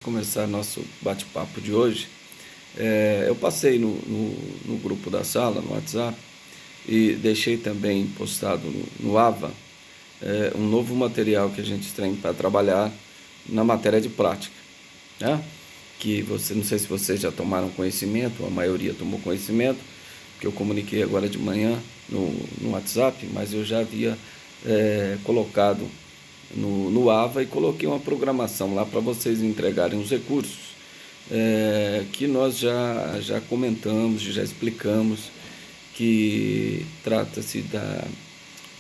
Começar nosso bate-papo de hoje. Eu passei no grupo da sala, no WhatsApp, e deixei também postado no AVA um novo material que a gente tem para trabalhar na matéria de prática, né? Que você, não sei se vocês já tomaram conhecimento, a maioria tomou conhecimento, que eu comuniquei agora de manhã no WhatsApp, mas eu já havia colocado no AVA e coloquei uma programação lá para vocês entregarem os recursos que nós já comentamos, já explicamos, que trata-se da...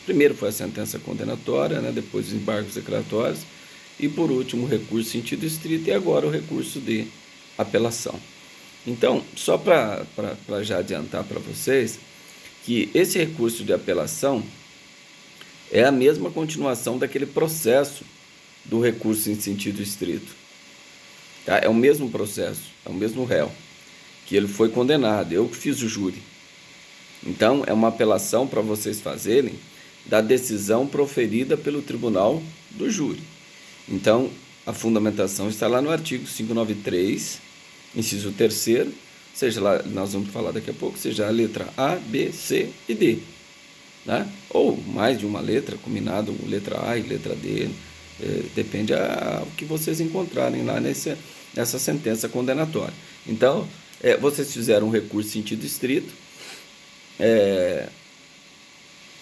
Primeiro foi a sentença condenatória, né, depois os embargos declaratórios e por último o recurso em sentido estrito e agora o recurso de apelação. Então, só para já adiantar para vocês que esse recurso de apelação é a mesma continuação daquele processo do recurso em sentido estrito. Tá? É o mesmo processo, é o mesmo réu, que ele foi condenado, eu que fiz o júri. Então, é uma apelação para vocês fazerem da decisão proferida pelo tribunal do júri. Então, a fundamentação está lá no artigo 593, inciso 3º, seja lá, nós vamos falar daqui a pouco, seja a letra A, B, C e D. Né? Ou mais de uma letra, combinado, letra A e letra D, depende do que vocês encontrarem lá nessa sentença condenatória. Então, vocês fizeram um recurso em sentido estrito,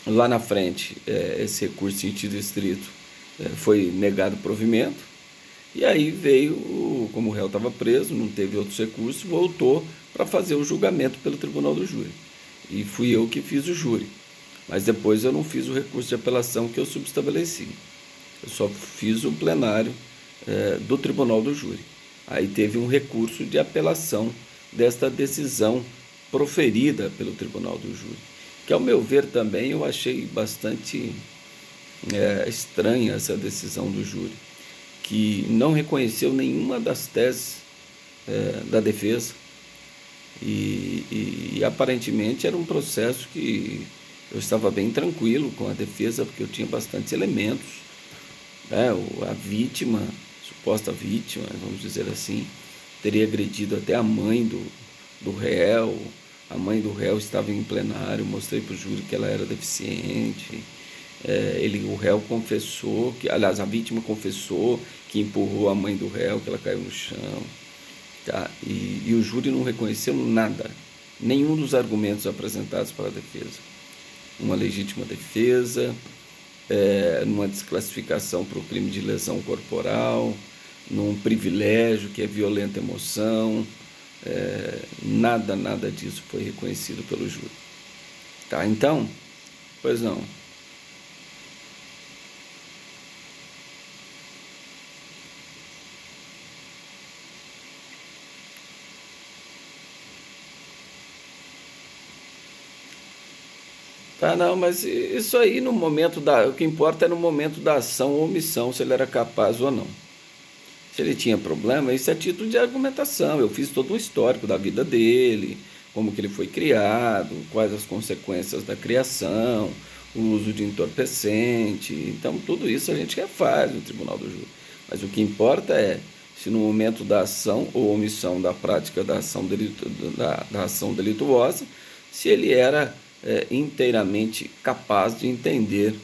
lá na frente, esse recurso em sentido estrito foi negado provimento, e aí veio, como o réu estava preso, não teve outros recursos, voltou para fazer o julgamento pelo tribunal do júri. E fui eu que fiz o júri. Mas depois eu não fiz o recurso de apelação que eu subestabeleci. Eu só fiz o plenário do tribunal do júri. Aí teve um recurso de apelação desta decisão proferida pelo tribunal do júri. Que, ao meu ver, também eu achei bastante estranha essa decisão do júri, que não reconheceu nenhuma das teses da defesa. E aparentemente era um processo que eu estava bem tranquilo com a defesa, porque eu tinha bastantes elementos, né? A vítima, suposta vítima, vamos dizer assim, teria agredido até a mãe do réu. A mãe do réu estava em plenário, mostrei para o júri que ela era deficiente. O réu confessou, aliás, a vítima confessou que empurrou a mãe do réu, que ela caiu no chão. Tá? E o júri não reconheceu nada, nenhum dos argumentos apresentados pela defesa. Uma legítima defesa, numa desclassificação para o crime de lesão corporal, num privilégio que é violenta emoção, nada disso foi reconhecido pelo júri. Tá? Então, pois não. Tá, não, mas isso aí no momento o que importa é no momento da ação ou omissão, se ele era capaz ou não. Se ele tinha problema, isso é título de argumentação. Eu fiz todo um histórico da vida dele, como que ele foi criado, quais as consequências da criação, o uso de entorpecente. Então, tudo isso a gente refaz no tribunal do júri. Mas o que importa é se no momento da ação ou omissão da prática da ação delituosa, se ele era inteiramente capaz de entender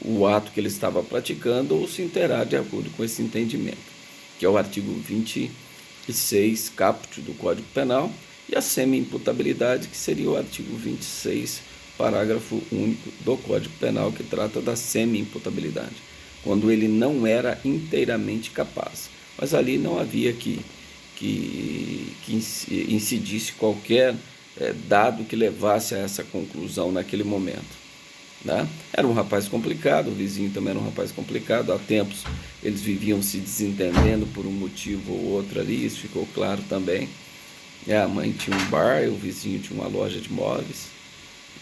o ato que ele estava praticando ou se interar de acordo com esse entendimento, que é o artigo 26, caput do Código Penal, e a semi-imputabilidade, que seria o artigo 26, parágrafo único do Código Penal, que trata da semi-imputabilidade, quando ele não era inteiramente capaz. Mas ali não havia que incidisse qualquer dado que levasse a essa conclusão naquele momento. Né? Era um rapaz complicado, o vizinho também era um rapaz complicado, há tempos eles viviam se desentendendo por um motivo ou outro ali, isso ficou claro também. A mãe tinha um bar, o vizinho tinha uma loja de móveis,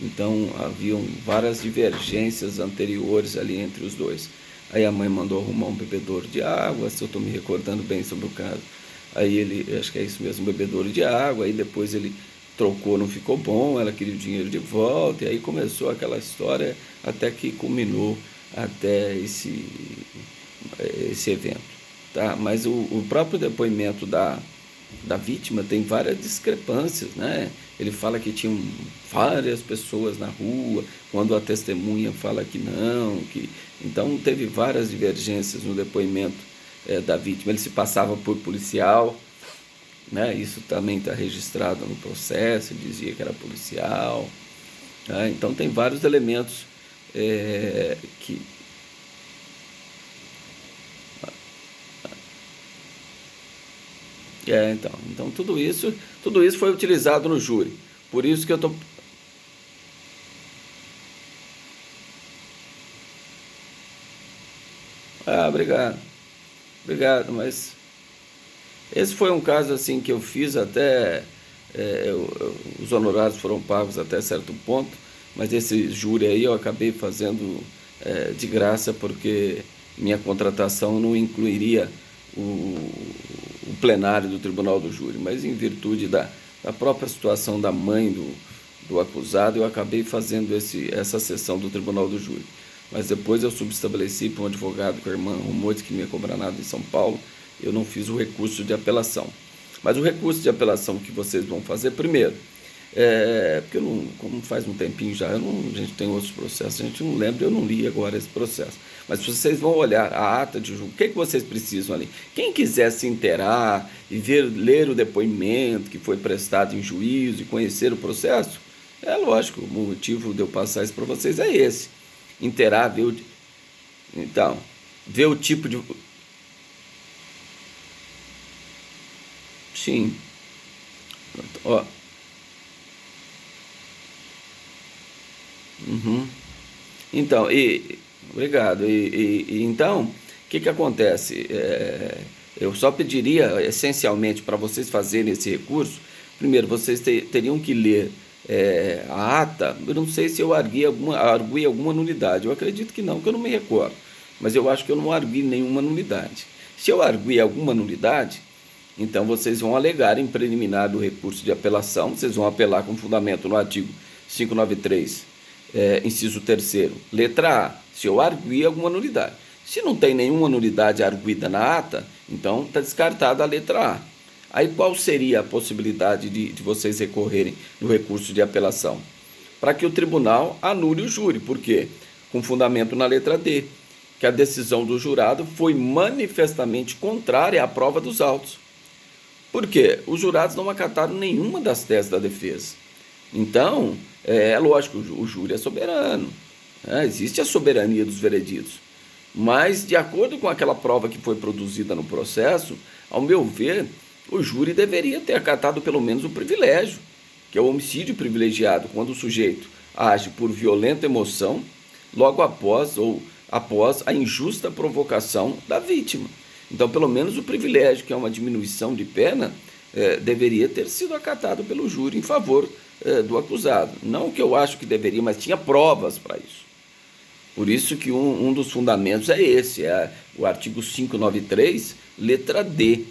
então haviam várias divergências anteriores ali entre os dois. Aí a mãe mandou arrumar um bebedouro de água, se eu estou me recordando bem sobre o caso. Aí ele, acho que é isso mesmo, um bebedouro de água, aí depois ele trocou, não ficou bom, ela queria o dinheiro de volta, e aí começou aquela história até que culminou até esse evento. tá? Mas o próprio depoimento da vítima tem várias discrepâncias, né? Ele fala que tinham várias pessoas na rua, quando a testemunha fala que não, que... Então teve várias divergências no depoimento da vítima. Ele se passava por policial, né? Isso também está registrado no processo, ele dizia que era policial, né? Então tem vários elementos que... então tudo isso foi utilizado no júri. Por isso que eu tô... Obrigado. Obrigado, mas esse foi um caso assim que eu fiz até os honorários foram pagos até certo ponto, mas esse júri aí eu acabei fazendo de graça porque minha contratação não incluiria o plenário do Tribunal do Júri, mas em virtude da própria situação da mãe do acusado, eu acabei fazendo essa sessão do Tribunal do Júri. Mas depois eu subestabeleci para um advogado que a irmã arrumou, disse que não ia cobrar nada em São Paulo, eu não fiz o recurso de apelação. Mas o recurso de apelação que vocês vão fazer primeiro, porque eu não, como faz um tempinho já, a gente tem outros processos, a gente não lembra, eu não li agora esse processo. Mas vocês vão olhar a ata de julgamento, o que vocês precisam ali? Quem quiser se inteirar e ler o depoimento que foi prestado em juízo e conhecer o processo, é lógico, o motivo de eu passar isso para vocês é esse. Inteirar, ver o tipo de... Sim. Ó. Uhum. Então, obrigado. Então, o que acontece? Eu só pediria, essencialmente, para vocês fazerem esse recurso, primeiro, vocês teriam que ler a ata. Eu não sei se eu argui alguma nulidade. Eu acredito que não, que eu não me recordo. Mas eu acho que eu não argui nenhuma nulidade. Se eu argui alguma nulidade, então vocês vão alegar em preliminar do recurso de apelação, vocês vão apelar com fundamento no artigo 593, inciso 3º, letra A, se eu arguir alguma nulidade. Se não tem nenhuma nulidade arguida na ata, então está descartada a letra A. Aí qual seria a possibilidade de vocês recorrerem no recurso de apelação? Para que o tribunal anule o júri, por quê? Com fundamento na letra D, que a decisão do jurado foi manifestamente contrária à prova dos autos. Por quê? Os jurados não acataram nenhuma das teses da defesa. Então, lógico, o júri é soberano, né? Existe a soberania dos vereditos. Mas, de acordo com aquela prova que foi produzida no processo, ao meu ver, o júri deveria ter acatado pelo menos o privilégio, que é o homicídio privilegiado, quando o sujeito age por violenta emoção, logo após a injusta provocação da vítima. Então, pelo menos o privilégio, que é uma diminuição de pena, deveria ter sido acatado pelo júri em favor do acusado. Não que eu acho que deveria, mas tinha provas para isso. Por isso que um dos fundamentos é esse, o artigo 593, letra D.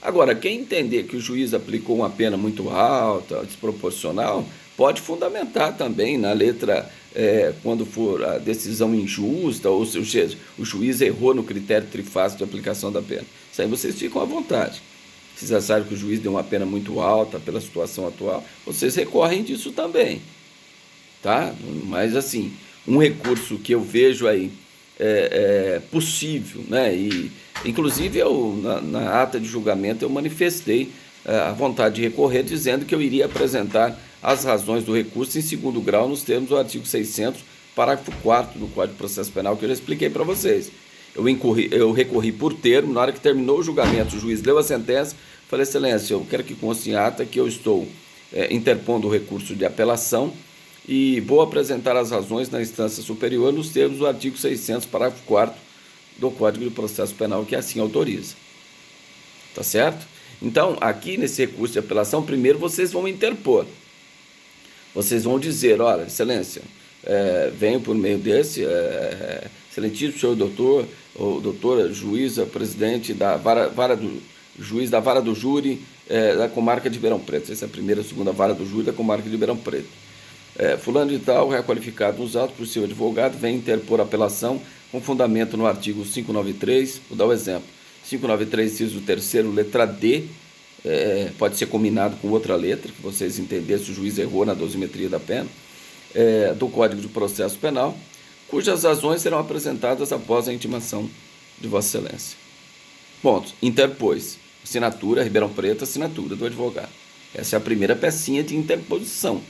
Agora, quem entender que o juiz aplicou uma pena muito alta, desproporcional, pode fundamentar também na letra, quando for a decisão injusta, ou seja, o juiz errou no critério trifásico de aplicação da pena. Isso aí vocês ficam à vontade. Se vocês acharem que o juiz deu uma pena muito alta pela situação atual, vocês recorrem disso também. Tá? Mas, assim, um recurso que eu vejo aí possível, né? E, inclusive, na ata de julgamento, eu manifestei a vontade de recorrer, dizendo que eu iria apresentar as razões do recurso em segundo grau nos termos do artigo 600, parágrafo 4º do Código de Processo Penal, que eu já expliquei para vocês. Eu recorri por termo, na hora que terminou o julgamento, o juiz leu a sentença, falei, excelência, eu quero que conste em ata que eu estou interpondo o recurso de apelação e vou apresentar as razões na instância superior nos termos do artigo 600, parágrafo 4º do Código de Processo Penal, que assim autoriza. Tá certo? Então, aqui nesse recurso de apelação, primeiro vocês vão interpor. Vocês vão dizer, olha, excelência, venho por meio desse, excelentíssimo senhor doutor, ou doutora juíza, presidente da juiz da vara do júri da comarca de Ribeirão Preto. Essa é a primeira e segunda vara do júri da comarca de Ribeirão Preto. Fulano de tal, requalificado nos autos por seu advogado, vem interpor apelação com fundamento no artigo 593, vou dar o exemplo. 593, inciso 3º, letra D, pode ser combinado com outra letra, que vocês entenderem se o juiz errou na dosimetria da pena, do Código de Processo Penal, cujas razões serão apresentadas após a intimação de Vossa Excelência. Ponto. Interpôs. Assinatura, Ribeirão Preto, assinatura do advogado. Essa é a primeira pecinha de interposição.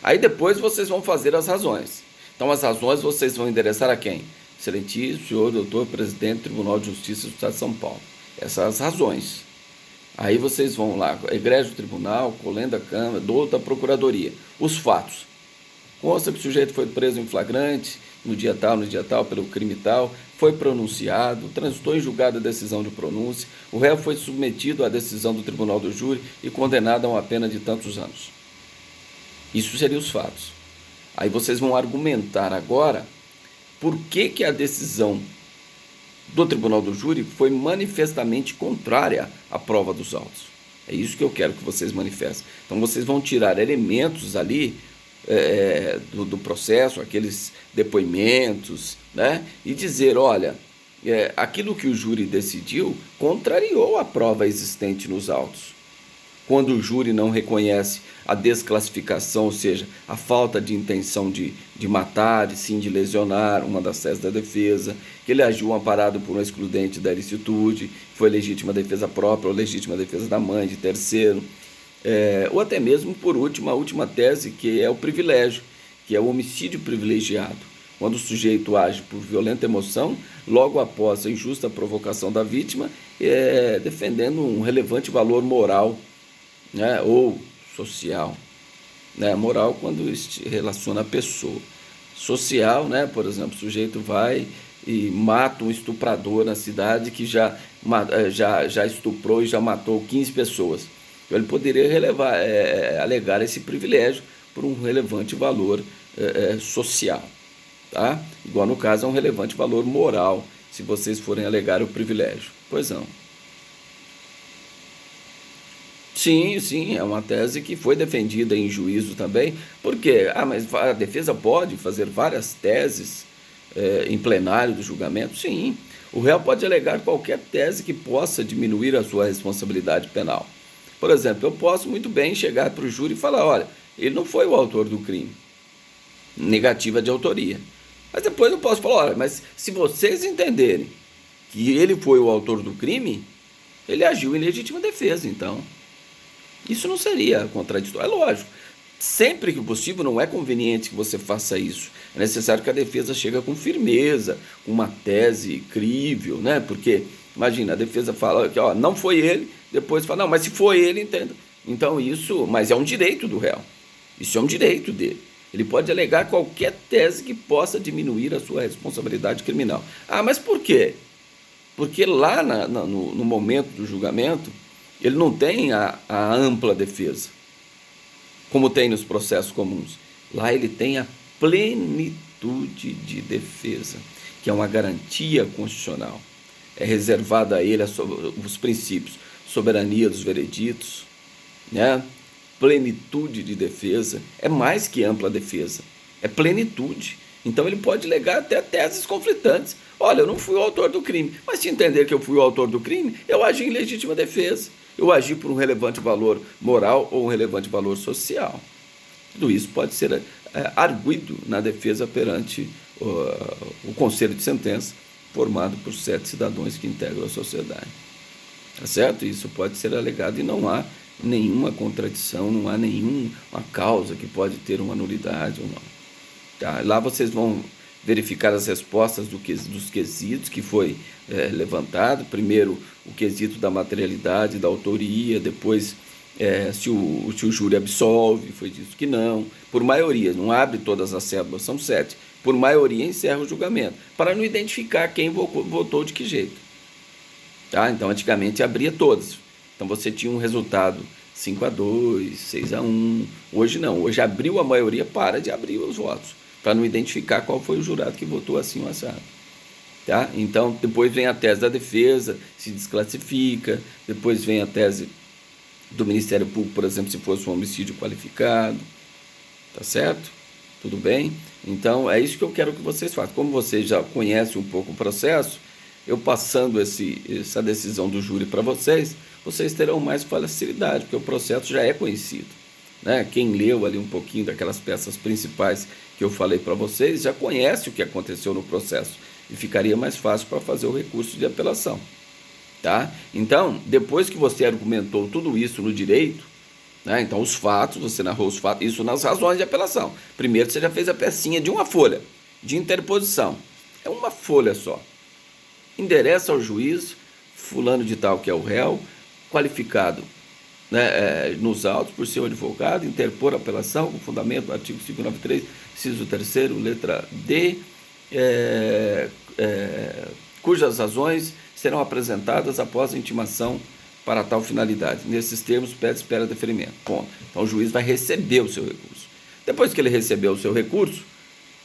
Aí depois vocês vão fazer as razões. Então as razões vocês vão endereçar a quem? Excelentíssimo senhor doutor presidente do Tribunal de Justiça do Estado de São Paulo. Essas são as razões. Aí vocês vão lá, egrégio do tribunal, colém da Câmara, doutor da Procuradoria. Os fatos. Consta que o sujeito foi preso em flagrante, no dia tal, pelo crime tal, foi pronunciado, transitou em julgado a decisão de pronúncia, o réu foi submetido à decisão do tribunal do júri e condenado a uma pena de tantos anos. Isso seriam os fatos. Aí vocês vão argumentar agora por que a decisão do tribunal do júri foi manifestamente contrária à prova dos autos. É isso que eu quero que vocês manifestem. Então vocês vão tirar elementos ali do processo, aqueles depoimentos, né? E dizer, olha, aquilo que o júri decidiu contrariou a prova existente nos autos. Quando o júri não reconhece a desclassificação, ou seja, a falta de intenção de matar e sim de lesionar, uma das teses da defesa, que ele agiu amparado por um excludente da ilicitude, foi legítima defesa própria ou legítima defesa da mãe, de terceiro, ou até mesmo, por último, a última tese, que é o privilégio, que é o homicídio privilegiado, quando o sujeito age por violenta emoção, logo após a injusta provocação da vítima, defendendo um relevante valor moral, né, ou social, né, moral quando relaciona a pessoa, social, né, por exemplo, o sujeito vai e mata um estuprador na cidade que já estuprou e já matou 15 pessoas. Então, ele poderia alegar esse privilégio por um relevante valor social, tá? Igual no caso é um relevante valor moral, se vocês forem alegar o privilégio. Pois não. Sim, é uma tese que foi defendida em juízo também. Por quê? Mas a defesa pode fazer várias teses em plenário do julgamento? Sim. O réu pode alegar qualquer tese que possa diminuir a sua responsabilidade penal. Por exemplo, eu posso muito bem chegar para o júri e falar, olha, ele não foi o autor do crime. Negativa de autoria. Mas depois eu posso falar, olha, mas se vocês entenderem que ele foi o autor do crime, ele agiu em legítima defesa, então. Isso não seria contraditório. É lógico, sempre que possível não é conveniente que você faça isso. É necessário que a defesa chegue com firmeza, com uma tese crível, né? Porque, imagina, a defesa fala que não foi ele, depois fala, não, mas se foi ele, entenda. Então isso, mas é um direito do réu. Isso é um direito dele. Ele pode alegar qualquer tese que possa diminuir a sua responsabilidade criminal. Mas por quê? Porque lá no momento do julgamento, ele não tem a ampla defesa, como tem nos processos comuns. Lá ele tem a plenitude de defesa, que é uma garantia constitucional. É reservada a ele os princípios, soberania dos vereditos, né? Plenitude de defesa, é mais que ampla defesa, é plenitude. Então ele pode alegar até teses conflitantes. Olha, eu não fui o autor do crime, mas se entender que eu fui o autor do crime, eu agi em legítima defesa. Eu agi por um relevante valor moral ou um relevante valor social. Tudo isso pode ser arguido na defesa perante o conselho de sentença, formado por 7 cidadãos que integram a sociedade. Tá certo? Isso pode ser alegado e não há nenhuma contradição, não há nenhuma causa que pode ter uma nulidade ou não. Tá? Lá vocês vão verificar as respostas dos quesitos que foi levantado. Primeiro, o quesito da materialidade, da autoria, depois se o júri absolve, foi dito que não, por maioria, não abre todas as cédulas, são 7, por maioria encerra o julgamento, para não identificar quem votou de que jeito. Tá? Então, antigamente abria todas, então você tinha um resultado 5-2, 6-1, hoje não, hoje abriu a maioria, para de abrir os votos, para não identificar qual foi o jurado que votou assim ou assado. Tá? Então, depois vem a tese da defesa, se desclassifica, depois vem a tese do Ministério Público, por exemplo, se fosse um homicídio qualificado, tá certo? Tudo bem? Então, é isso que eu quero que vocês façam. Como vocês já conhecem um pouco o processo, eu passando essa decisão do júri para vocês, vocês terão mais facilidade, porque o processo já é conhecido, né? Quem leu ali um pouquinho daquelas peças principais que eu falei para vocês, já conhece o que aconteceu no processo, e ficaria mais fácil para fazer o recurso de apelação. Tá? Então, depois que você argumentou tudo isso no direito, né, então os fatos, você narrou os fatos, isso nas razões de apelação. Primeiro você já fez a pecinha de uma folha, de interposição. É uma folha só. Endereça ao juiz, fulano de tal que é o réu, qualificado, né, nos autos por seu advogado, interpor a apelação com fundamento no artigo 593, inciso 3º, letra D, cujas razões serão apresentadas após a intimação para tal finalidade. Nesses termos, pede espera deferimento. Ponto. Então, o juiz vai receber o seu recurso. Depois que ele recebeu o seu recurso,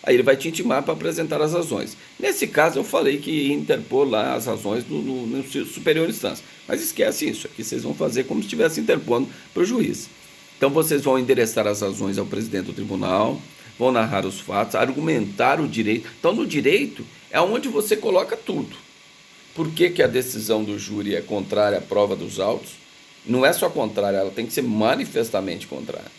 aí ele vai te intimar para apresentar as razões. Nesse caso, eu falei que ia interpor lá as razões no superior instância. Mas esquece isso. Aqui vocês vão fazer como se estivesse interpondo para o juiz. Então, vocês vão endereçar as razões ao presidente do tribunal, vão narrar os fatos, argumentar o direito. Então, no direito é onde você coloca tudo. Por que a decisão do júri é contrária à prova dos autos? Não é só contrária, ela tem que ser manifestamente contrária.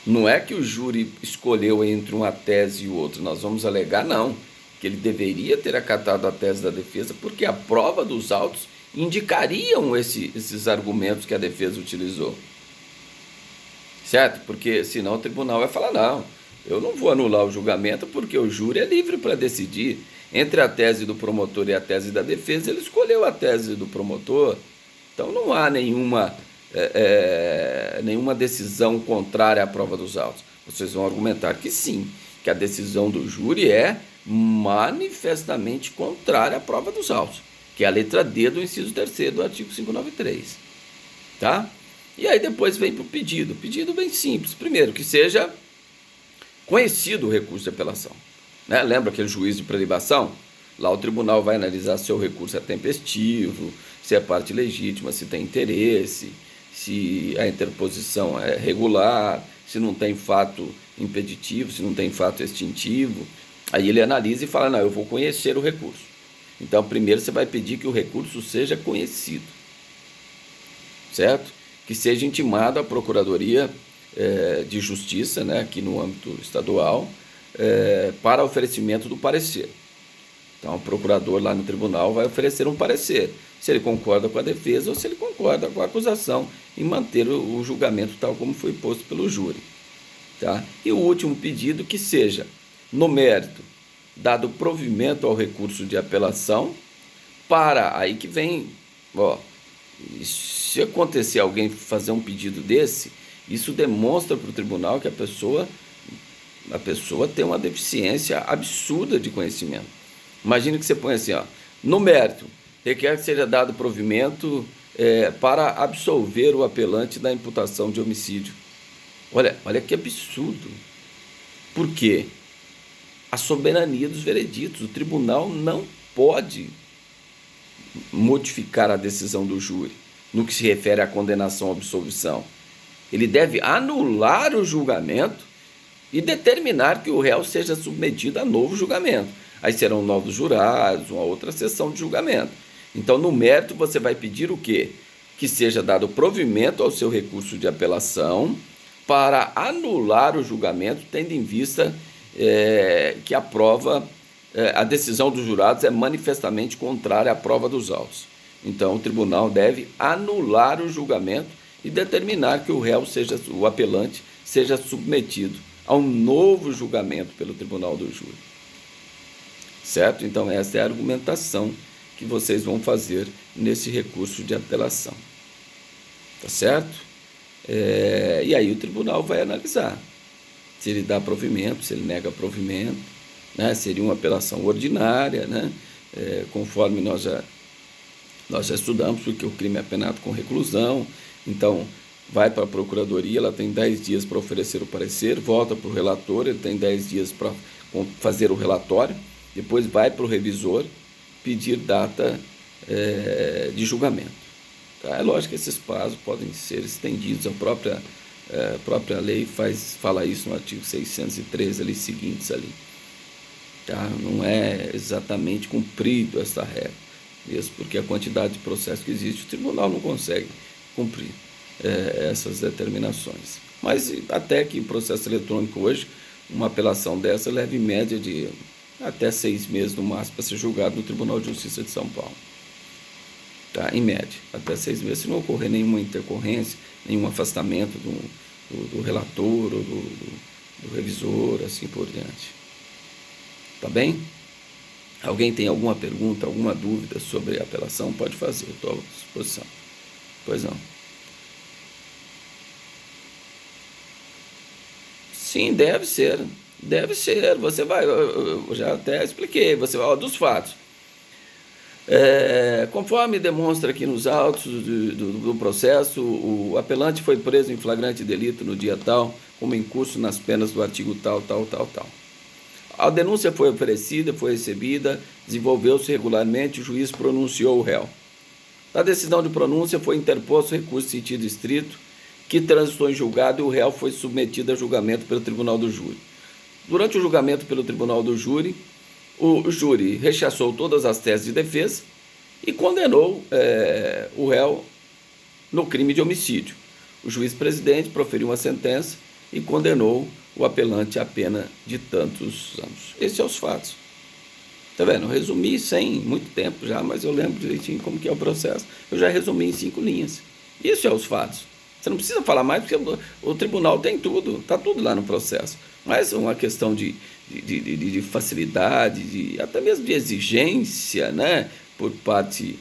Não é que o júri escolheu entre uma tese e outra, nós vamos alegar, não, que ele deveria ter acatado a tese da defesa, porque a prova dos autos indicariam esses argumentos que a defesa utilizou. Certo? Porque senão o tribunal vai falar, não, eu não vou anular o julgamento porque o júri é livre para decidir. Entre a tese do promotor e a tese da defesa, ele escolheu a tese do promotor. Então não há nenhuma decisão contrária à prova dos autos. Vocês vão argumentar que sim, que a decisão do júri é manifestamente contrária à prova dos autos, que é a letra D do inciso 3º do artigo 593. Tá? E aí depois vem para o pedido. Pedido bem simples. Primeiro, que seja conhecido o recurso de apelação. Né? Lembra aquele juiz de prelibação? Lá o tribunal vai analisar se o recurso é tempestivo, se é parte legítima, se tem interesse, se a interposição é regular, se não tem fato impeditivo, se não tem fato extintivo. Aí ele analisa e fala, não, eu vou conhecer o recurso. Então, primeiro você vai pedir que o recurso seja conhecido, certo? Que seja intimado à Procuradoria de Justiça, né, aqui no âmbito estadual, para oferecimento do parecer. Então, o procurador lá no tribunal vai oferecer um parecer, se ele concorda com a defesa ou se ele concorda com a acusação em manter o julgamento tal como foi posto pelo júri. Tá? E o último pedido que seja, no mérito, dado provimento ao recurso de apelação, para, aí que vem, se acontecer alguém fazer um pedido desse, isso demonstra para o tribunal que a pessoa tem uma deficiência absurda de conhecimento. Imagine que você põe assim, no mérito, requer que seja dado provimento para absolver o apelante da imputação de homicídio. Olha que absurdo. Por quê? A soberania dos vereditos. O tribunal não pode modificar a decisão do júri no que se refere à condenação ou absolvição. Ele deve anular o julgamento e determinar que o réu seja submetido a novo julgamento. Aí serão novos jurados, uma outra sessão de julgamento. Então, no mérito, você vai pedir o quê? Que seja dado provimento ao seu recurso de apelação para anular o julgamento, tendo em vista que a prova, a decisão dos jurados é manifestamente contrária à prova dos autos. Então, o tribunal deve anular o julgamento e determinar que o réu, o apelante, seja submetido a um novo julgamento pelo tribunal do júri. Certo? Então, essa é a argumentação que vocês vão fazer nesse recurso de apelação. Tá certo? E aí o tribunal vai analisar se ele dá provimento, se ele nega provimento, né? Seria uma apelação ordinária, né? Conforme nós já estudamos, porque o crime é penado com reclusão. Então, vai para a procuradoria, ela tem 10 dias para oferecer o parecer, volta para o relator, ele tem 10 dias para fazer o relatório, depois vai para o revisor pedir data de julgamento. Tá? É lógico que esses prazos podem ser estendidos, a própria lei fala isso no artigo 613 ali, seguintes ali. tá? Não é exatamente cumprido essa regra, mesmo porque a quantidade de processo que existe, o tribunal não consegue cumprir essas determinações. Mas até que o processo eletrônico hoje, uma apelação dessa leva em média de até 6 meses no máximo para ser julgado no Tribunal de Justiça de São Paulo. Tá? Em média, até 6 meses, se não ocorrer nenhuma intercorrência, nenhum afastamento do relator ou do revisor, assim por diante. Tá bem? Alguém tem alguma pergunta, alguma dúvida sobre a apelação? Pode fazer, estou à disposição. Pois não. Sim, deve ser. Deve ser. Você vai, eu já até expliquei, você vai, ó, dos fatos. Conforme demonstra aqui nos autos do processo, o apelante foi preso em flagrante delito no dia tal, como incurso nas penas do artigo tal, tal, tal, tal. A denúncia foi oferecida, foi recebida, desenvolveu-se regularmente, o juiz pronunciou o réu. Da decisão de pronúncia foi interposto recurso em sentido estrito, que transitou em julgado e o réu foi submetido a julgamento pelo Tribunal do Júri. Durante o julgamento pelo Tribunal do Júri, o júri rechaçou todas as teses de defesa e condenou o réu no crime de homicídio. O juiz-presidente proferiu uma sentença e condenou o apelante à pena de tantos anos. Esses são os fatos. Tá vendo? Eu resumi sem muito tempo já, mas eu lembro direitinho como que é o processo. Eu já resumi em 5 linhas. Isso são os fatos. Você não precisa falar mais, porque o tribunal tem tudo, está tudo lá no processo. Mas uma questão de facilidade, até mesmo de exigência, né, por parte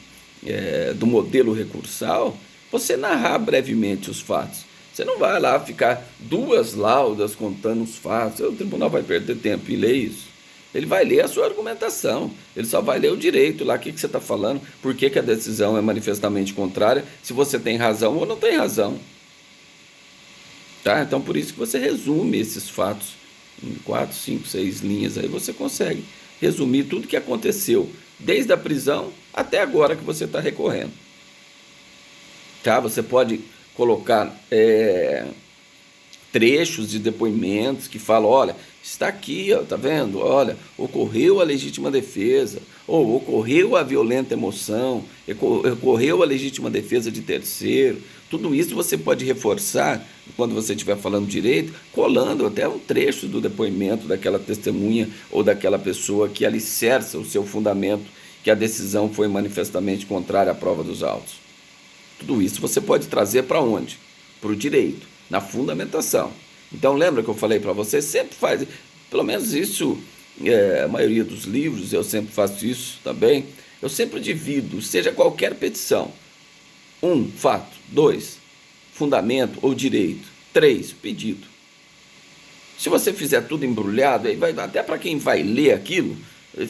do modelo recursal, você narrar brevemente os fatos. Você não vai lá ficar 2 laudas contando os fatos. O tribunal vai perder tempo em ler isso. Ele vai ler a sua argumentação, ele só vai ler o direito lá, o que você está falando, por que a decisão é manifestamente contrária, se você tem razão ou não tem razão. Tá? Então, por isso que você resume esses fatos em 4, 5, 6 linhas, aí você consegue resumir tudo o que aconteceu, desde a prisão até agora que você está recorrendo. Tá? Você pode colocar trechos de depoimentos que falam, olha, está aqui, ó, tá vendo? Olha, ocorreu a legítima defesa, ou ocorreu a violenta emoção, ocorreu a legítima defesa de terceiro. Tudo isso você pode reforçar quando você estiver falando direito, colando até um trecho do depoimento daquela testemunha ou daquela pessoa que alicerça o seu fundamento, que a decisão foi manifestamente contrária à prova dos autos. Tudo isso você pode trazer para onde? Para o direito, na fundamentação. Então lembra que eu falei para você, sempre faz, pelo menos isso, a maioria dos livros, eu sempre faço isso também, eu sempre divido, seja qualquer petição. 1, fato. 2, fundamento ou direito. 3, pedido. Se você fizer tudo embrulhado, aí vai, até para quem vai ler aquilo,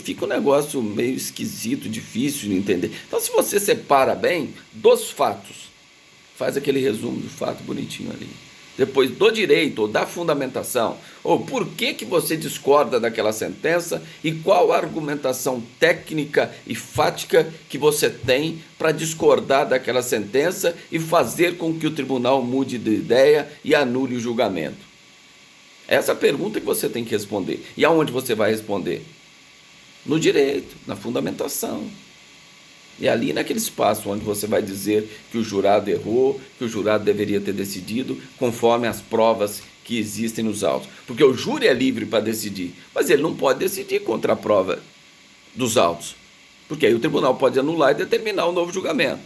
fica um negócio meio esquisito, difícil de entender. Então, se você separa bem dos fatos, faz aquele resumo do fato bonitinho ali. Depois do direito ou da fundamentação, ou por que você discorda daquela sentença e qual a argumentação técnica e fática que você tem para discordar daquela sentença e fazer com que o tribunal mude de ideia e anule o julgamento. Essa é a pergunta que você tem que responder. E aonde você vai responder? No direito, na fundamentação. E ali naquele espaço onde você vai dizer que o jurado errou, que o jurado deveria ter decidido conforme as provas que existem nos autos. Porque o júri é livre para decidir, mas ele não pode decidir contra a prova dos autos. Porque aí o tribunal pode anular e determinar um novo julgamento.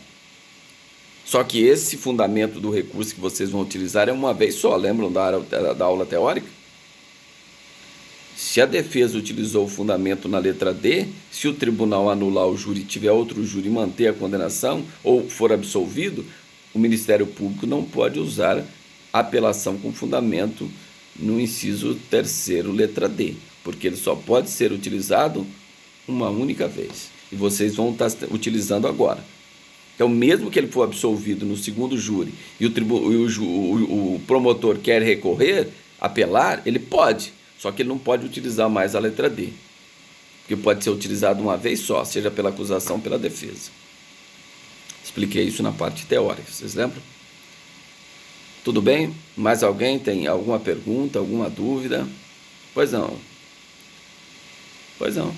Só que esse fundamento do recurso que vocês vão utilizar é uma vez só, lembram da aula teórica? Se a defesa utilizou o fundamento na letra D, se o tribunal anular o júri e tiver outro júri e manter a condenação ou for absolvido, o Ministério Público não pode usar apelação com fundamento no inciso 3º, letra D, porque ele só pode ser utilizado uma única vez. E vocês vão estar utilizando agora. Então, mesmo que ele for absolvido no 2º júri e o promotor quer recorrer, apelar, ele pode. Só que ele não pode utilizar mais a letra D, porque pode ser utilizado uma vez só, seja pela acusação ou pela defesa. Expliquei isso na parte teórica, vocês lembram? Tudo bem? Mais alguém tem alguma pergunta, alguma dúvida? Pois não. Pois não.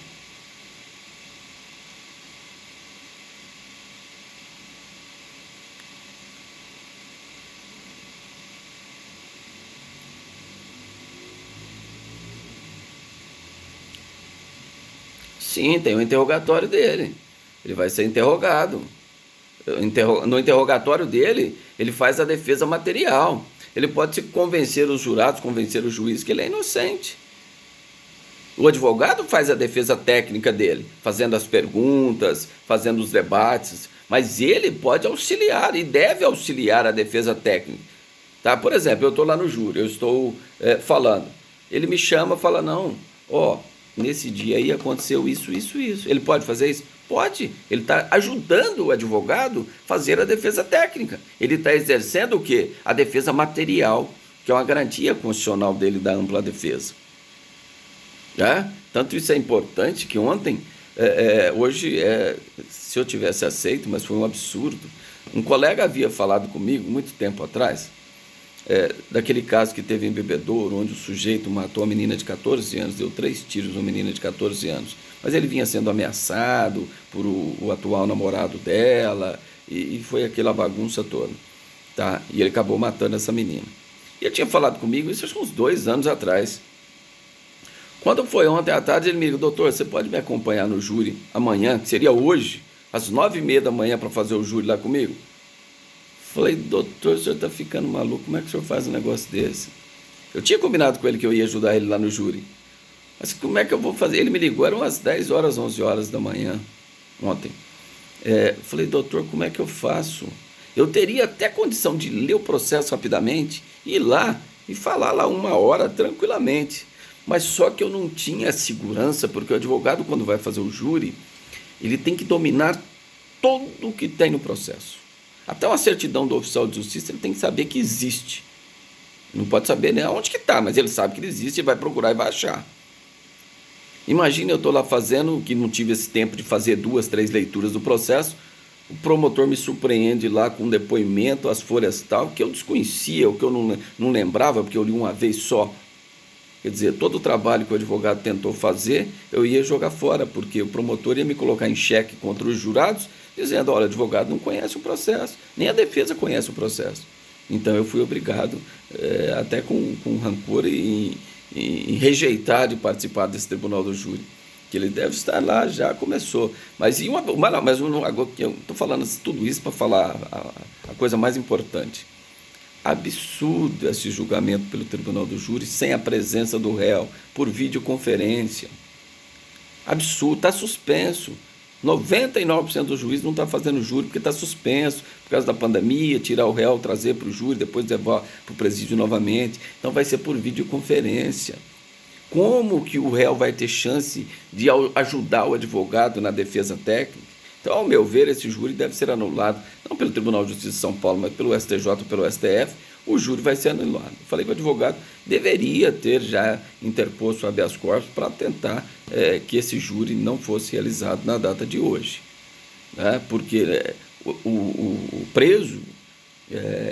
Sim, tem o interrogatório dele. Ele vai ser interrogado. No interrogatório dele, ele faz a defesa material. Ele pode se convencer os jurados, convencer o juiz que ele é inocente. O advogado faz a defesa técnica dele, fazendo as perguntas, fazendo os debates, mas ele pode auxiliar e deve auxiliar a defesa técnica. Tá? Por exemplo, eu estou lá no júri, eu estou falando. Ele me chama e fala, não, ó, nesse dia aí aconteceu isso, isso, isso. Ele pode fazer isso? Pode. Ele está ajudando o advogado a fazer a defesa técnica. Ele está exercendo o quê? A defesa material, que é uma garantia constitucional dele da ampla defesa. Tanto isso é importante que ontem, hoje, se eu tivesse aceito, mas foi um absurdo, um colega havia falado comigo muito tempo atrás, daquele caso que teve em Bebedouro, onde o sujeito matou a menina de 14 anos, deu 3 tiros numa menina de 14 anos, mas ele vinha sendo ameaçado por o atual namorado dela, e foi aquela bagunça toda, tá? E ele acabou matando essa menina. E ele tinha falado comigo isso acho que uns 2 anos atrás. Quando foi ontem à tarde, ele me disse, doutor, você pode me acompanhar no júri amanhã, que seria hoje, às 9h30 da manhã, para fazer o júri lá comigo? Falei, doutor, o senhor está ficando maluco, como é que o senhor faz um negócio desse? Eu tinha combinado com ele que eu ia ajudar ele lá no júri. Mas como é que eu vou fazer? Ele me ligou, eram umas 10 horas, 11 horas da manhã, ontem. Falei, doutor, como é que eu faço? Eu teria até condição de ler o processo rapidamente, ir lá e falar lá 1 hora tranquilamente. Mas só que eu não tinha segurança, porque o advogado, quando vai fazer o júri, ele tem que dominar tudo o que tem no processo. Até uma certidão do oficial de justiça, ele tem que saber que existe. Não pode saber nem onde que está, mas ele sabe que ele existe, ele vai procurar e vai achar. Imagina eu estou lá fazendo, que não tive esse tempo de fazer 2, 3 leituras do processo, o promotor me surpreende lá com um depoimento, as folhas tal, que eu desconhecia, o que eu não lembrava, porque eu li uma vez só. Quer dizer, todo o trabalho que o advogado tentou fazer, eu ia jogar fora, porque o promotor ia me colocar em xeque contra os jurados, dizendo, olha, o advogado não conhece o processo, nem a defesa conhece o processo. Então eu fui obrigado, até com rancor, em rejeitar de participar desse tribunal do júri, que ele deve estar lá, já começou. Mas agora eu estou falando tudo isso para falar a coisa mais importante. Absurdo esse julgamento pelo tribunal do júri sem a presença do réu, por videoconferência. Absurdo, está suspenso. 99% dos juízes não está fazendo júri porque está suspenso, por causa da pandemia, tirar o réu, trazer para o júri, depois levar para o presídio novamente. Então vai ser por videoconferência. Como que o réu vai ter chance de ajudar o advogado na defesa técnica? Então, ao meu ver, esse júri deve ser anulado, não pelo Tribunal de Justiça de São Paulo, mas pelo STJ ou pelo STF, o júri vai ser anulado. Falei que o advogado deveria ter já interposto habeas corpus para tentar que esse júri não fosse realizado na data de hoje. Né? Porque o preso,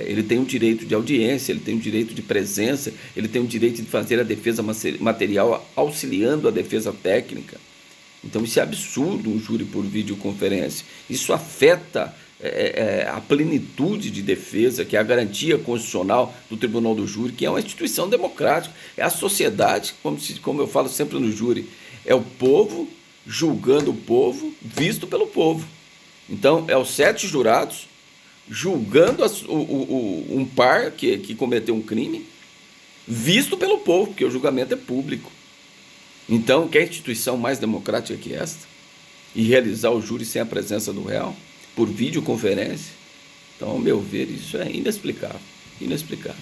ele tem um direito de audiência, ele tem um direito de presença, ele tem um direito de fazer a defesa material auxiliando a defesa técnica. Então isso é absurdo, um júri por videoconferência. Isso afeta a plenitude de defesa, que é a garantia constitucional do Tribunal do Júri, que é uma instituição democrática. É a sociedade, como eu falo sempre no júri, é o povo julgando o povo, visto pelo povo. Então, é os 7 jurados julgando um par que cometeu um crime, visto pelo povo, porque o julgamento é público. Então, quer instituição mais democrática que esta? E realizar o júri sem a presença do réu, por videoconferência? Então, ao meu ver, isso é inexplicável. Inexplicável.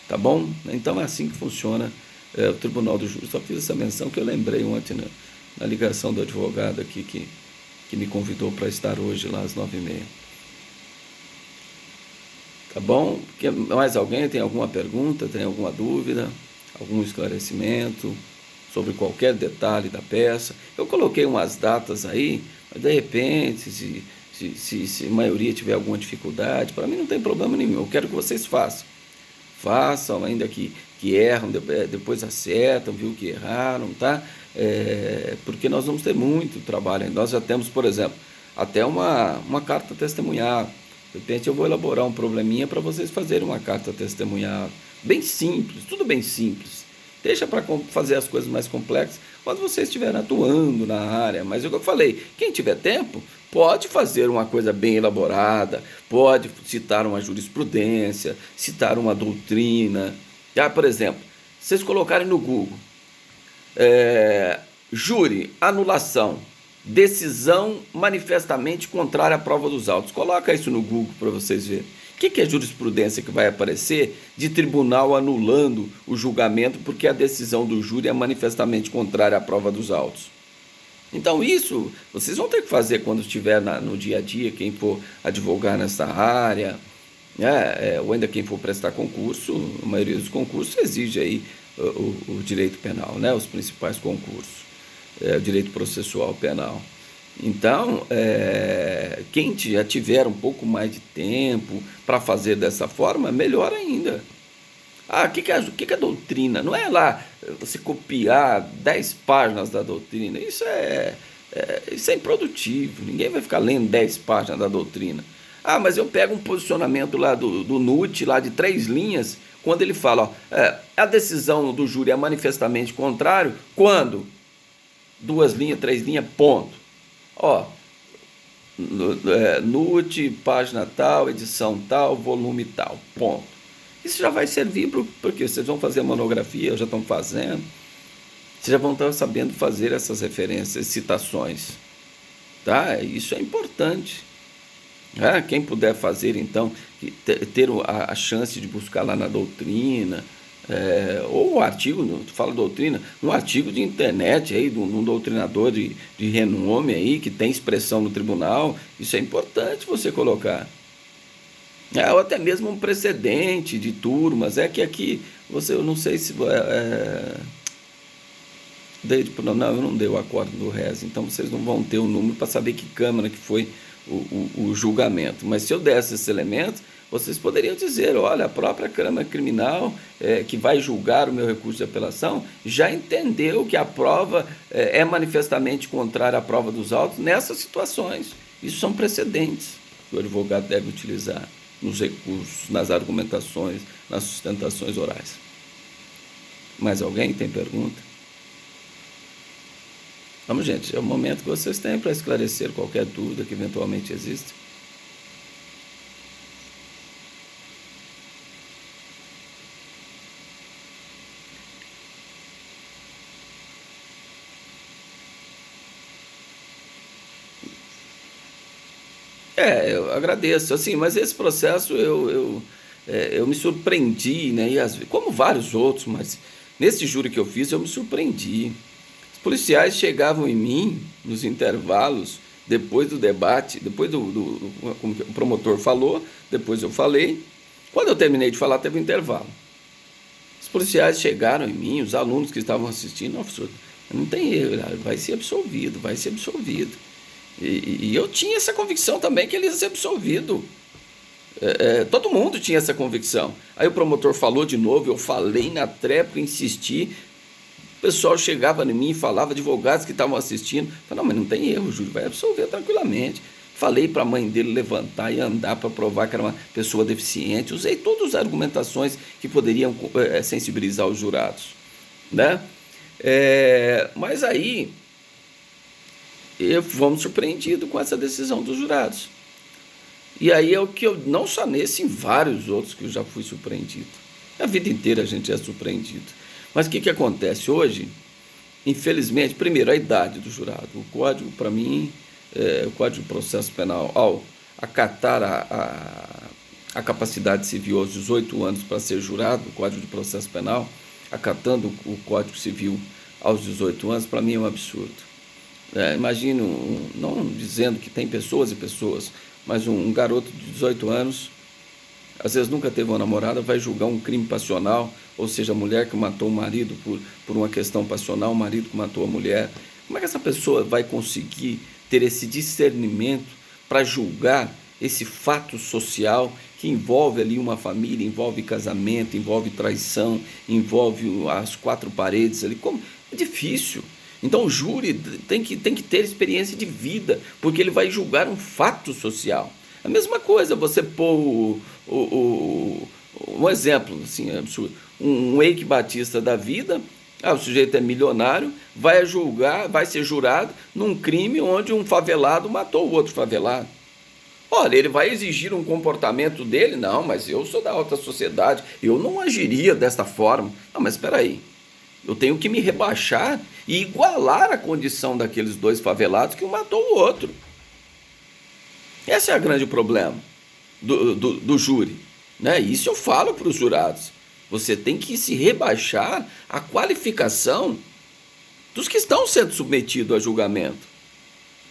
Tá bom? Então, é assim que funciona o Tribunal do Júri. Só fiz essa menção que eu lembrei ontem na ligação do advogado aqui que me convidou para estar hoje lá às 9h30. Tá bom? Mais alguém tem alguma pergunta, tem alguma dúvida, algum esclarecimento sobre qualquer detalhe da peça? Eu coloquei umas datas aí, mas de repente, se a maioria tiver alguma dificuldade, para mim não tem problema nenhum, eu quero que vocês façam, ainda que que erram, depois acertam, viu que erraram, tá? Porque nós vamos ter muito trabalho. Nós já temos, por exemplo, até uma carta testemunhal. De repente eu vou elaborar um probleminha para vocês fazerem uma carta testemunhal. Bem simples, tudo bem simples. Deixa para fazer as coisas mais complexas quando vocês estiverem atuando na área. Mas é o que eu falei, quem tiver tempo pode fazer uma coisa bem elaborada, pode citar uma jurisprudência, citar uma doutrina. Por exemplo, vocês colocarem no Google, júri, anulação, decisão manifestamente contrária à prova dos autos. Coloca isso no Google para vocês verem. O que é jurisprudência que vai aparecer de tribunal anulando o julgamento porque a decisão do júri é manifestamente contrária à prova dos autos? Então isso vocês vão ter que fazer quando estiver no dia a dia, quem for advogar nessa área, ou ainda quem for prestar concurso. A maioria dos concursos exige aí o direito penal, né? Os principais concursos, o direito processual penal. Então, quem já tiver um pouco mais de tempo para fazer dessa forma, melhor ainda. O que é doutrina? Não é lá você copiar 10 páginas da doutrina. Isso é improdutivo. Ninguém vai ficar lendo 10 páginas da doutrina. Mas eu pego um posicionamento lá do NUT, lá de 3 linhas, quando ele fala, a decisão do júri é manifestamente contrário, quando? 2 linhas, 3 linhas, ponto. NUT, página tal, edição tal, volume tal, ponto. Isso já vai servir porque vocês vão fazer a monografia, já estão fazendo, vocês já vão estar sabendo fazer essas referências, citações, tá? Isso é importante. Quem puder fazer, então, ter a chance de buscar lá na doutrina, ou um artigo, fala doutrina, um artigo de internet aí, de um doutrinador de renome aí, que tem expressão no tribunal, isso é importante você colocar. Ou até mesmo um precedente de turmas, que aqui, eu não sei se... eu não dei o acórdão do réis, então vocês não vão ter o número para saber que câmara que foi o julgamento. Mas se eu desse esses elementos, vocês poderiam dizer, olha, a própria Câmara Criminal, que vai julgar o meu recurso de apelação, já entendeu que a prova é manifestamente contrária à prova dos autos nessas situações. Isso são precedentes que o advogado deve utilizar nos recursos, nas argumentações, nas sustentações orais. Mais alguém tem pergunta? Vamos, gente, é o momento que vocês têm para esclarecer qualquer dúvida que eventualmente exista. Eu agradeço, assim, mas esse processo eu me surpreendi, né? Como vários outros, mas nesse júri que eu fiz eu me surpreendi. Os policiais chegavam em mim nos intervalos, depois do debate, depois como o promotor falou, depois eu falei. Quando eu terminei de falar, teve um intervalo. Os policiais chegaram em mim, os alunos que estavam assistindo, professor, não tem erro, vai ser absolvido, vai ser absolvido. E eu tinha essa convicção também que ele ia ser absolvido. Todo mundo tinha essa convicção. Aí o promotor falou de novo, eu falei na tréplica, insisti. O pessoal chegava em mim e falava, advogados que estavam assistindo, falaram, não, mas não tem erro, Júlio, vai absolver tranquilamente. Falei para a mãe dele levantar e andar para provar que era uma pessoa deficiente. Usei todas as argumentações que poderiam sensibilizar os jurados, né? Mas aí fomos surpreendidos com essa decisão dos jurados. E aí é o que eu, não só nesse, em vários outros que eu já fui surpreendido. A vida inteira a gente é surpreendido. Mas o que acontece hoje? Infelizmente, primeiro, a idade do jurado. O código, para mim, o Código de Processo Penal, ao acatar a capacidade civil aos 18 anos para ser jurado, o Código de Processo Penal, acatando o Código Civil aos 18 anos, para mim é um absurdo. Imagino, não dizendo que tem pessoas e pessoas, mas um garoto de 18 anos, às vezes nunca teve uma namorada, vai julgar um crime passional, ou seja, a mulher que matou o marido por uma questão passional, o marido que matou a mulher. Como é que essa pessoa vai conseguir ter esse discernimento para julgar esse fato social que envolve ali uma família, envolve casamento, envolve traição, envolve as quatro paredes ali. Como? É difícil. Então o júri tem que ter experiência de vida, porque ele vai julgar um fato social. A mesma coisa, você pôr um exemplo, assim, é absurdo. Um Eike Batista da vida, o sujeito é milionário, vai ser jurado num crime onde um favelado matou o outro favelado. Olha, ele vai exigir um comportamento dele? Não, mas eu sou da alta sociedade, eu não agiria desta forma. Não, mas espera aí, eu tenho que me rebaixar e igualar a condição daqueles dois favelados que um matou o outro. Esse é o grande problema do júri, né? Isso eu falo para os jurados. Você tem que se rebaixar à qualificação dos que estão sendo submetidos a julgamento.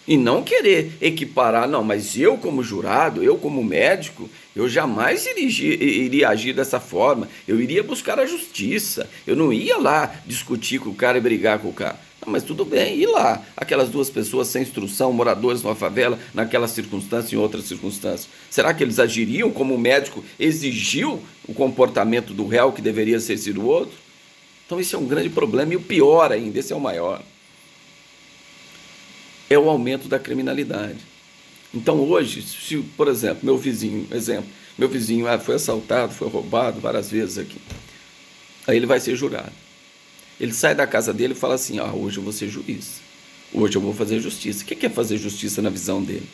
E não querer equiparar, não, mas eu como jurado, eu como médico, eu jamais iria agir dessa forma. Eu iria buscar a justiça. Eu não ia lá discutir com o cara e brigar com o cara. Não, mas tudo bem, e lá? Aquelas duas pessoas sem instrução, moradores numa favela, naquela circunstância e em outras circunstâncias. Será que eles agiriam como o médico exigiu o comportamento do réu que deveria ser sido o outro? Então esse é um grande problema e o pior ainda, esse é o maior. É o aumento da criminalidade. Então hoje, se, por exemplo, meu vizinho foi assaltado, foi roubado várias vezes aqui. Aí ele vai ser jurado. Ele sai da casa dele e fala assim, hoje eu vou ser juiz. Hoje eu vou fazer justiça. O que é fazer justiça na visão dele?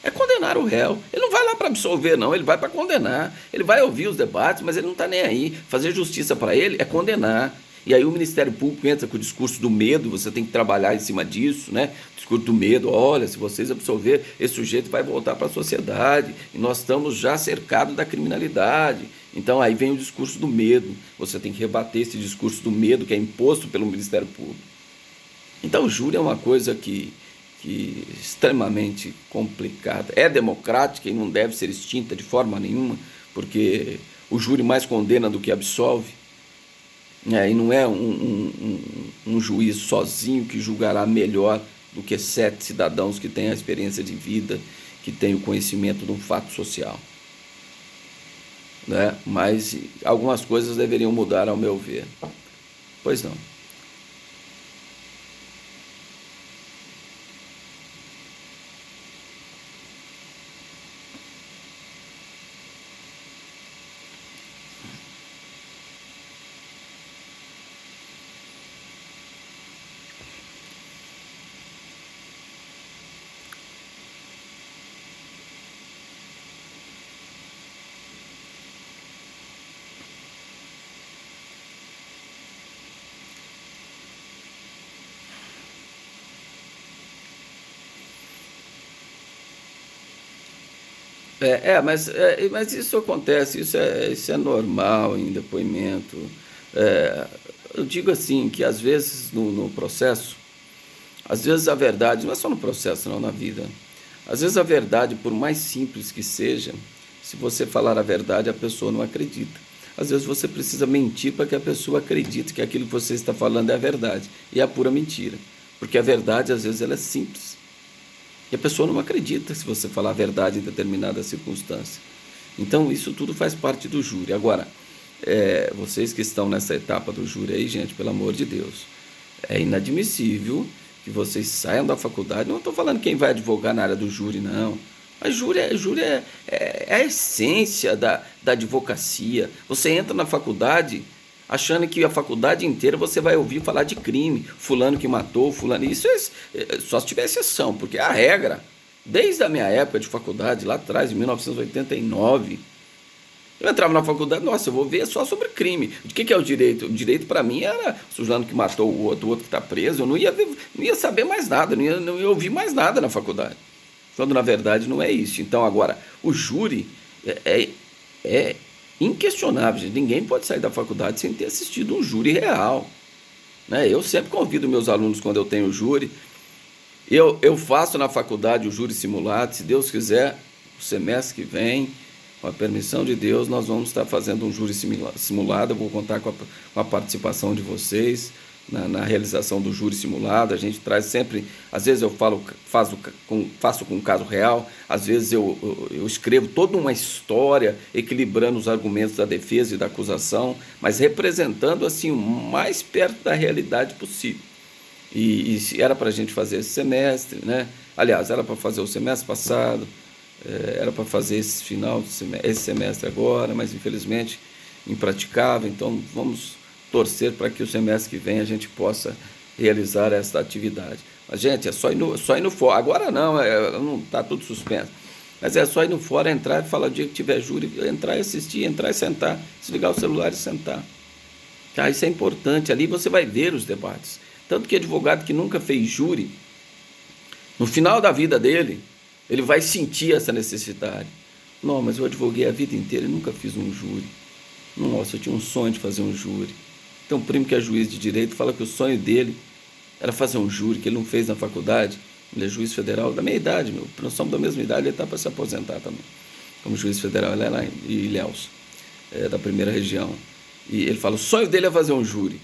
É condenar o réu. Ele não vai lá para absolver, não. Ele vai para condenar. Ele vai ouvir os debates, mas ele não está nem aí. Fazer justiça para ele é condenar. E aí o Ministério Público entra com o discurso do medo, você tem que trabalhar em cima disso, né? O discurso do medo, olha, se vocês absolver, esse sujeito vai voltar para a sociedade, e nós estamos já cercados da criminalidade. Então aí vem o discurso do medo, você tem que rebater esse discurso do medo que é imposto pelo Ministério Público. Então o júri é uma coisa que extremamente complicada, é democrática e não deve ser extinta de forma nenhuma, porque o júri mais condena do que absolve. E não é um juiz sozinho que julgará melhor do que 7 cidadãos que têm a experiência de vida, que têm o conhecimento de um fato social. Né? Mas algumas coisas deveriam mudar, ao meu ver. Pois não. Mas isso acontece, isso é normal em depoimento. Eu digo assim, que às vezes no processo, às vezes a verdade, não é só no processo, não, na vida. Às vezes a verdade, por mais simples que seja, se você falar a verdade, a pessoa não acredita. Às vezes você precisa mentir para que a pessoa acredite que aquilo que você está falando é a verdade. E é a pura mentira. Porque a verdade, às vezes, ela é simples. E a pessoa não acredita se você falar a verdade em determinada circunstância. Então, isso tudo faz parte do júri. Agora, vocês que estão nessa etapa do júri aí, gente, pelo amor de Deus, é inadmissível que vocês saiam da faculdade. Não estou falando quem vai advogar na área do júri, não. Mas júri é a essência da advocacia. Você entra na faculdade achando que a faculdade inteira você vai ouvir falar de crime, fulano que matou, fulano... Isso só se tiver exceção, porque é a regra. Desde a minha época de faculdade, lá atrás, em 1989, eu entrava na faculdade, nossa, eu vou ver só sobre crime. O que é o direito? O direito para mim era fulano que matou o outro que está preso. Eu não ia saber mais nada, não ia ouvir mais nada na faculdade. Quando na verdade não é isso. Então agora, o júri é inquestionável, gente. Ninguém pode sair da faculdade sem ter assistido um júri real. Né? Eu sempre convido meus alunos quando eu tenho júri. Eu faço na faculdade o júri simulado. Se Deus quiser, o semestre que vem, com a permissão de Deus, nós vamos estar fazendo um júri simulado. Eu vou contar com a participação de vocês. na realização do júri simulado. A gente traz sempre, às vezes eu faço com um caso real, às vezes eu escrevo toda uma história, equilibrando os argumentos da defesa e da acusação, mas representando assim o mais perto da realidade possível. E era para a gente fazer esse semestre, né? Aliás, era para fazer o semestre passado, era para fazer esse esse semestre agora, mas infelizmente impraticável. Então vamos torcer para que o semestre que vem a gente possa realizar esta atividade. Mas, gente, é só ir no fórum. Agora não está tudo suspenso. Mas é só ir no fórum, entrar e falar o dia que tiver júri, entrar e assistir, entrar e sentar, desligar o celular e sentar. Tá, isso é importante. Ali você vai ver os debates. Tanto que advogado que nunca fez júri, no final da vida dele, ele vai sentir essa necessidade. Não, mas eu advoguei a vida inteira e nunca fiz um júri. Nossa, eu tinha um sonho de fazer um júri. Tem um primo que é juiz de direito, fala que o sonho dele era fazer um júri, que ele não fez na faculdade. Ele é juiz federal, da minha idade, nós somos da mesma idade, ele está para se aposentar também. Como juiz federal, ele é lá em Ilhéus, da primeira região. E ele fala, o sonho dele é fazer um júri.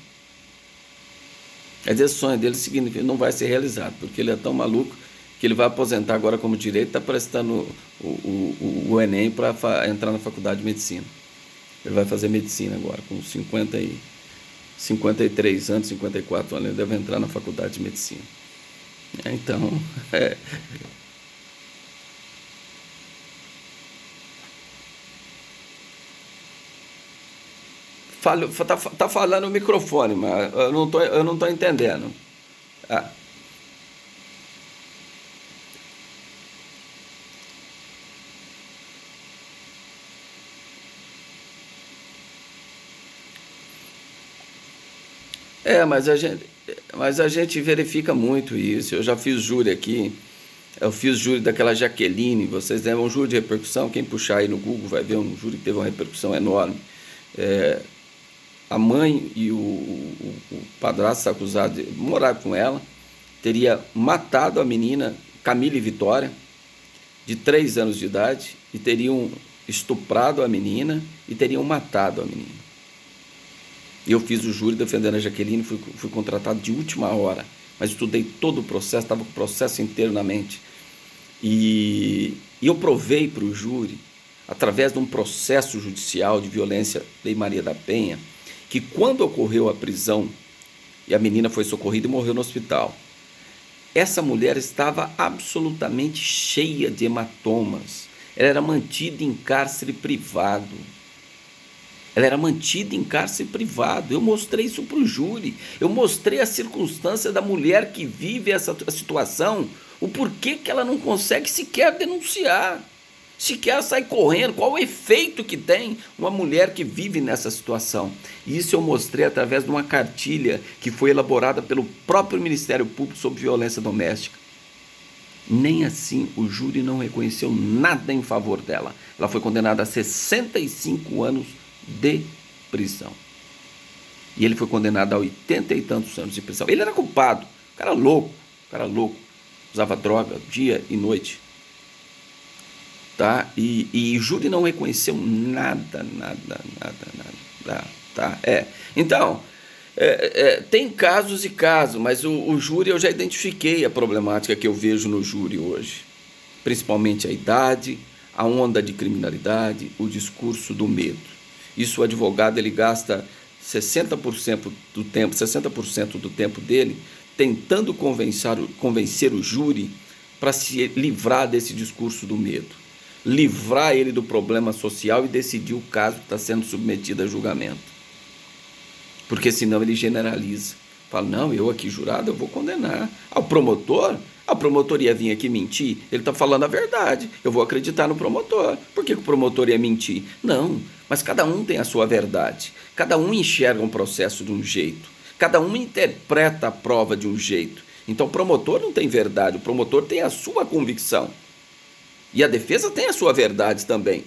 Mas esse sonho dele significa não vai ser realizado, porque ele é tão maluco que ele vai aposentar agora como direito, está prestando o Enem para entrar na faculdade de medicina. Ele vai fazer medicina agora, com 53 anos, 54 anos, ele deve entrar na faculdade de medicina. Então, tá falando o microfone, mas eu não tô entendendo. Ah, mas a gente verifica muito isso. Eu já fiz júri aqui. Eu fiz júri daquela Jaqueline. Vocês lembram um júri de repercussão? Quem puxar aí no Google vai ver um júri que teve uma repercussão enorme. A mãe e o padrasto acusado de morar com ela teria matado a menina Camille Vitória, de 3 anos de idade, e teriam estuprado a menina e teriam matado a menina. Eu fiz o júri defendendo a Jaqueline, fui contratado de última hora, mas estudei todo o processo, estava com o processo inteiro na mente. E eu provei para o júri, através de um processo judicial de violência, Lei Maria da Penha, que quando ocorreu a prisão e a menina foi socorrida e morreu no hospital, essa mulher estava absolutamente cheia de hematomas. Ela era mantida em cárcere privado. Eu mostrei isso para o júri. Eu mostrei a circunstância da mulher que vive essa situação, o porquê que ela não consegue sequer denunciar, sequer sair correndo, qual o efeito que tem uma mulher que vive nessa situação. E isso eu mostrei através de uma cartilha que foi elaborada pelo próprio Ministério Público sobre violência doméstica. Nem assim o júri não reconheceu nada em favor dela. Ela foi condenada a 65 anos de prisão. E ele foi condenado a 80 e tantos anos de prisão. Ele era culpado, cara louco, usava droga dia e noite. Tá? E o júri não reconheceu nada. Tá? Então, tem casos e casos, mas o júri, eu já identifiquei a problemática que eu vejo no júri hoje. Principalmente a idade, a onda de criminalidade, o discurso do medo. Isso o advogado ele gasta 60% do tempo dele tentando convencer o júri para se livrar desse discurso do medo, livrar ele do problema social e decidir o caso que está sendo submetido a julgamento. Porque senão ele generaliza. Fala, não, eu aqui jurado, eu vou condenar. O promotor, a promotor ia vir aqui mentir? Ele está falando a verdade, eu vou acreditar no promotor. Por que o promotor ia mentir? Não, mas cada um tem a sua verdade. Cada um enxerga um processo de um jeito. Cada um interpreta a prova de um jeito. Então o promotor não tem verdade, o promotor tem a sua convicção. E a defesa tem a sua verdade também,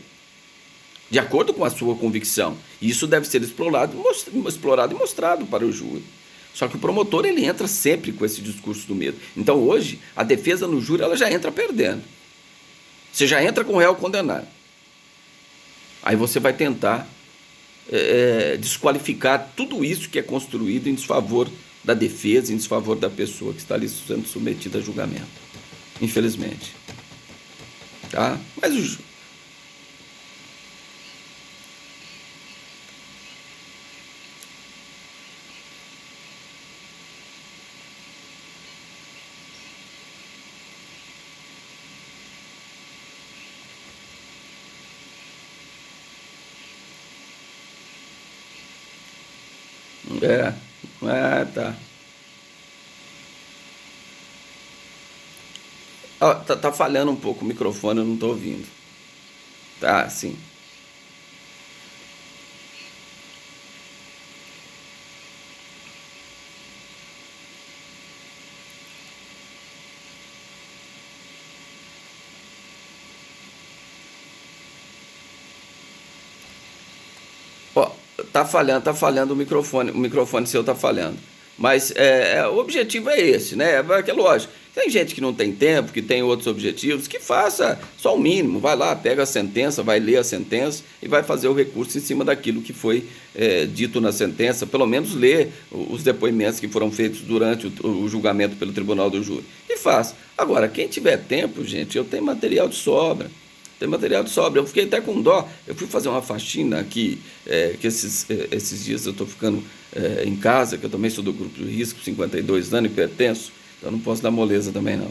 de acordo com a sua convicção. E isso deve ser explorado e mostrado para o júri. Só que o promotor ele entra sempre com esse discurso do medo. Então hoje a defesa no júri ela já entra perdendo. Você já entra com o réu condenado. Aí você vai tentar desqualificar tudo isso que é construído em desfavor da defesa em desfavor da pessoa que está ali sendo submetida a julgamento, infelizmente. Tá? Mas o tá. Ó, tá falhando um pouco o microfone, eu não tô ouvindo. Tá, sim. Ó, tá falhando o microfone seu tá falhando. Mas o objetivo é esse, né? É lógico. Tem gente que não tem tempo, que tem outros objetivos, que faça só o mínimo. Vai lá, pega a sentença, vai ler a sentença e vai fazer o recurso em cima daquilo que foi dito na sentença. Pelo menos ler os depoimentos que foram feitos durante o julgamento pelo tribunal do júri. E faz. Agora, quem tiver tempo, gente, eu tenho material de sobra. Tem material de sobra. Eu fiquei até com dó. Eu fui fazer uma faxina aqui, que esses dias eu estou ficando em casa, que eu também sou do grupo de risco, 52 anos, hipertenso, então não posso dar moleza também não.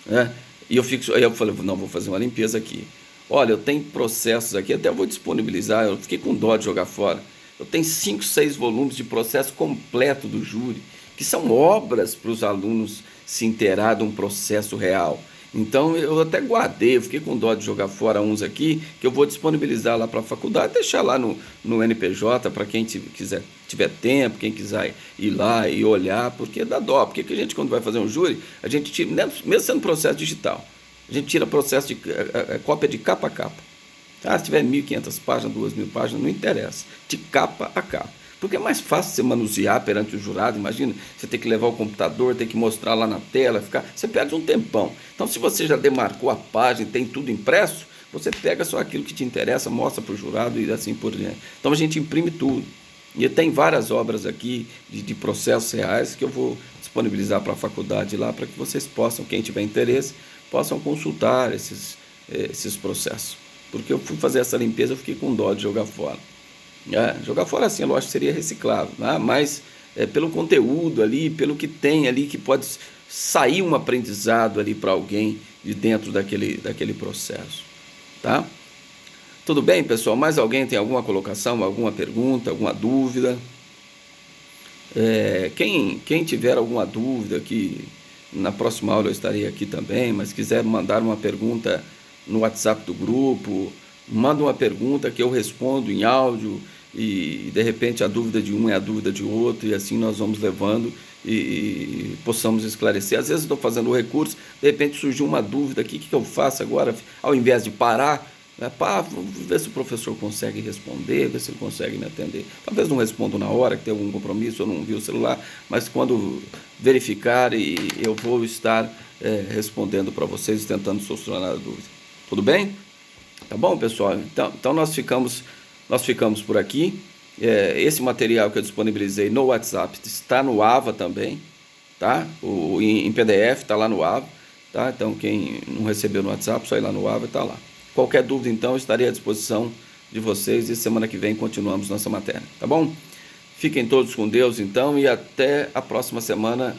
Né? Aí eu falei, não, vou fazer uma limpeza aqui. Olha, eu tenho processos aqui, até vou disponibilizar, eu fiquei com dó de jogar fora. Eu tenho 5, 6 volumes de processo completo do júri, que são obras para os alunos se inteirar de um processo real. Então eu até guardei, eu fiquei com dó de jogar fora uns aqui, que eu vou disponibilizar lá para a faculdade, deixar lá no NPJ para quem tiver tempo, quem quiser ir lá e olhar, porque dá dó. Porque que a gente, quando vai fazer um júri, a gente tira, mesmo sendo processo digital, a gente tira processo de cópia de capa a capa. Ah, se tiver 1.500 páginas, 2.000 páginas, não interessa, de capa a capa. Porque é mais fácil você manusear perante o jurado, imagina, você tem que levar o computador, tem que mostrar lá na tela, você perde um tempão. Então, se você já demarcou a página, tem tudo impresso, você pega só aquilo que te interessa, mostra para o jurado e assim por diante. Então, a gente imprime tudo. E tem várias obras aqui de processos reais que eu vou disponibilizar para a faculdade lá, para que vocês possam, quem tiver interesse, possam consultar esses processos. Porque eu fui fazer essa limpeza, eu fiquei com dó de jogar fora. Jogar fora assim, lógico que seria reciclável, né? Mas pelo conteúdo ali, pelo que tem ali, que pode sair um aprendizado ali para alguém de dentro daquele processo, tá? Tudo bem, pessoal? Mais alguém tem alguma colocação, alguma pergunta, alguma dúvida? Quem tiver alguma dúvida aqui, na próxima aula eu estarei aqui também, mas quiser mandar uma pergunta no WhatsApp do grupo, manda uma pergunta que eu respondo em áudio e de repente a dúvida de um é a dúvida de outro e assim nós vamos levando e possamos esclarecer. Às vezes eu estou fazendo o recurso, de repente surgiu uma dúvida aqui, o que eu faço agora? Ao invés de parar, vou ver se o professor consegue responder, ver se ele consegue me atender. Talvez não respondo na hora, que tem algum compromisso, eu não vi o celular, mas quando verificar eu vou estar respondendo para vocês, tentando solucionar a dúvida. Tudo bem? Tá bom, pessoal? Então nós ficamos por aqui. Esse material que eu disponibilizei no WhatsApp está no AVA também, tá? Em PDF está lá no AVA, tá? Então quem não recebeu no WhatsApp, só ir lá no AVA e está lá. Qualquer dúvida, então, estarei à disposição de vocês e semana que vem continuamos nossa matéria, tá bom? Fiquem todos com Deus, então, e até a próxima semana.